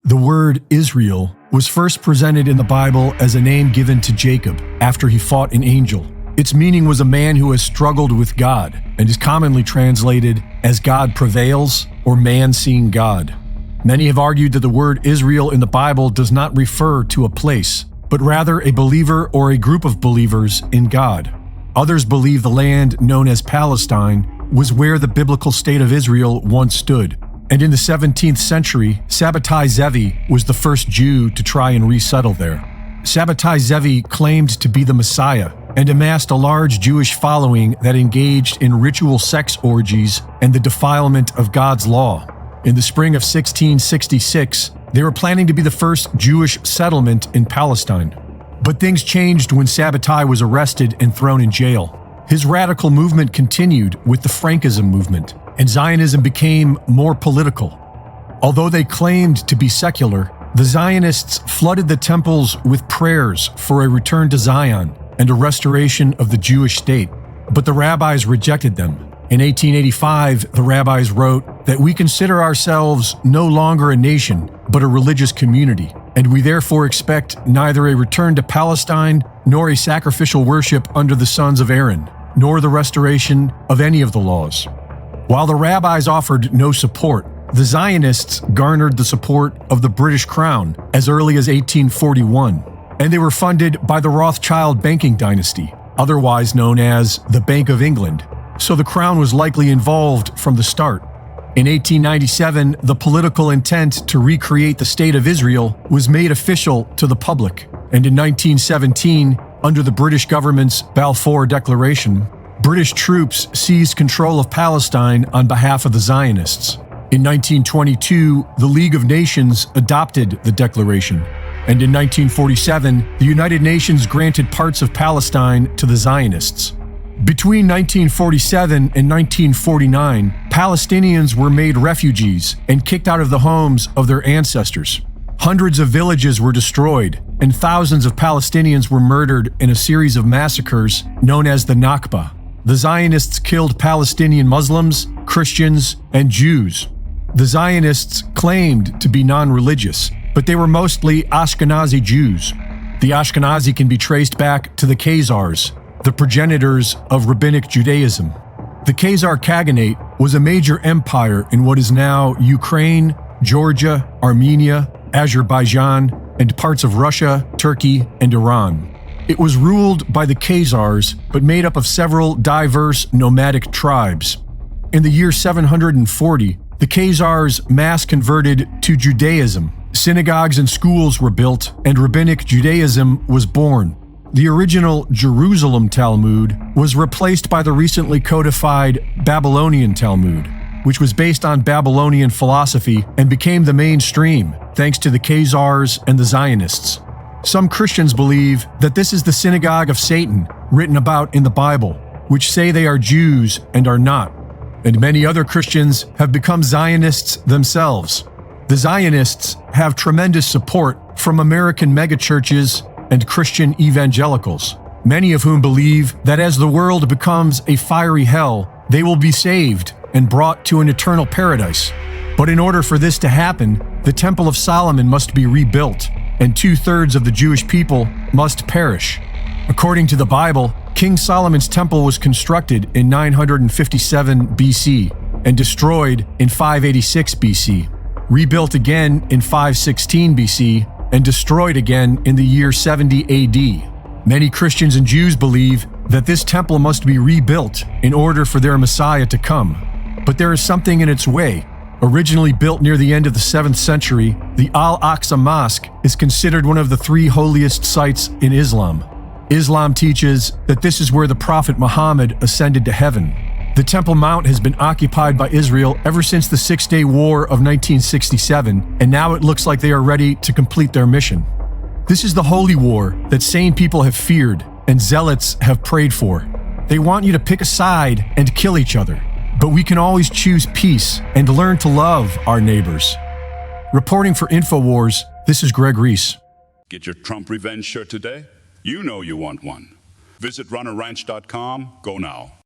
The word Israel was first presented in the Bible as a name given to Jacob after he fought an angel. Its meaning was a man who has struggled with God and is commonly translated as God prevails or man seeing God. Many have argued that the word Israel in the Bible does not refer to a place, but rather a believer or a group of believers in God. Others believe the land known as Palestine was where the biblical state of Israel once stood. And in the 17th century, Sabbatai Zevi was the first Jew to try and resettle there. Sabbatai Zevi claimed to be the Messiah and amassed a large Jewish following that engaged in ritual sex orgies and the defilement of God's law. In the spring of 1666, they were planning to be the first Jewish settlement in Palestine. But things changed when Sabbatai was arrested and thrown in jail. His radical movement continued with the Frankism movement, and Zionism became more political. Although they claimed to be secular, the Zionists flooded the temples with prayers for a return to Zion and a restoration of the Jewish state. But the rabbis rejected them. In 1885, the rabbis wrote that we consider ourselves no longer a nation, but a religious community, and we therefore expect neither a return to Palestine nor a sacrificial worship under the sons of Aaron, nor the restoration of any of the laws. While the rabbis offered no support, the Zionists garnered the support of the British Crown as early as 1841, and they were funded by the Rothschild banking dynasty, otherwise known as the Bank of England, so the Crown was likely involved from the start. In 1897, the political intent to recreate the State of Israel was made official to the public, and in 1917, under the British government's Balfour Declaration, British troops seized control of Palestine on behalf of the Zionists. In 1922, the League of Nations adopted the declaration, and in 1947, the United Nations granted parts of Palestine to the Zionists. Between 1947 and 1949, Palestinians were made refugees and kicked out of the homes of their ancestors. Hundreds of villages were destroyed, and thousands of Palestinians were murdered in a series of massacres known as the Nakba. The Zionists killed Palestinian Muslims, Christians, and Jews. The Zionists claimed to be non-religious, but they were mostly Ashkenazi Jews. The Ashkenazi can be traced back to the Khazars, the progenitors of Rabbinic Judaism. The Khazar Khaganate was a major empire in what is now Ukraine, Georgia, Armenia, Azerbaijan, and parts of Russia, Turkey, and Iran. It was ruled by the Khazars, but made up of several diverse nomadic tribes. In the year 740, the Khazars mass converted to Judaism. Synagogues and schools were built, and Rabbinic Judaism was born. The original Jerusalem Talmud was replaced by the recently codified Babylonian Talmud, which was based on Babylonian philosophy and became the mainstream thanks to the Khazars and the Zionists. Some Christians believe that this is the synagogue of Satan written about in the Bible, which say they are Jews and are not. And many other Christians have become Zionists themselves. The Zionists have tremendous support from American megachurches and Christian evangelicals, many of whom believe that as the world becomes a fiery hell, they will be saved and brought to an eternal paradise. But in order for this to happen, the Temple of Solomon must be rebuilt, and 2/3 of the Jewish people must perish. According to the Bible, King Solomon's temple was constructed in 957 BC and destroyed in 586 BC, rebuilt again in 516 BC, and destroyed again in the year 70 AD. Many Christians and Jews believe that this temple must be rebuilt in order for their Messiah to come. But there is something in its way. Originally built near the end of the 7th century, the Al-Aqsa Mosque is considered one of the 3 holiest sites in Islam. Islam teaches that this is where the Prophet Muhammad ascended to heaven. The Temple Mount has been occupied by Israel ever since the Six-Day War of 1967, and now it looks like they are ready to complete their mission. This is the holy war that sane people have feared and zealots have prayed for. They want you to pick a side and kill each other, but we can always choose peace and learn to love our neighbors. Reporting for InfoWars, this is Greg Reese. Get your Trump revenge shirt today? You know you want one. Visit runnerranch.com. Go now.